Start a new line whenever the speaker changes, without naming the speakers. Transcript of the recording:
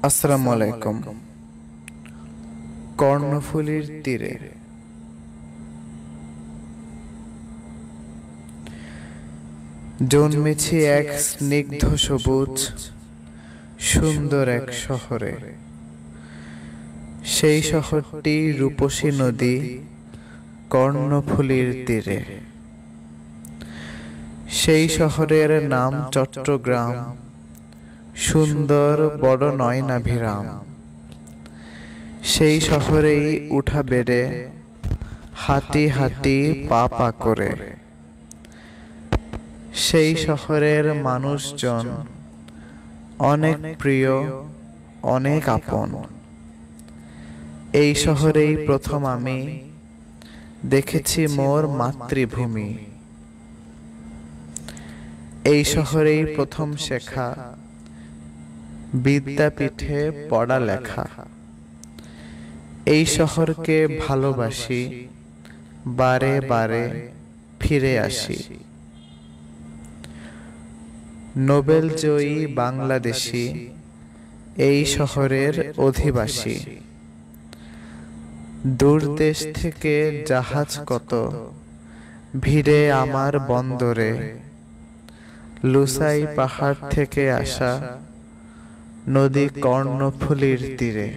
আসসালামু আলাইকুম। কর্ণফুলীর তীরে জন্মেছি এক স্নিগ্ধ সবুজ সুন্দর এক শহরে। সেই শহরটি রূপসী নদী কর্ণফুলীর তীরে। সেই শহরের নাম চট্টগ্রাম, সুন্দর বড় নয়নাভিরাম। সেই শহরেই উঠা বেড়ে হাঁটি হাঁটি পা পা করে। সেই শহরের মানুষজন অনেক প্রিয়, অনেক আপন। এই শহরেই প্রথম আমি দেখেছি মোর মাতৃভূমি। এই শহরেই প্রথম শেখা বিদ্যাপীঠে পড়ালেখা। এই শহরকে ভালোবাসি, বারে বারে ফিরে আসি। নোবেল জয়ী বাংলাদেশী এই শহরের অধিবাসী। দূর দেশ থেকে জাহাজ কত ভিড়ে আমার বন্দরে। লুসাই পাহাড় থেকে আসা নদী কর্ণফুলীর তীরে।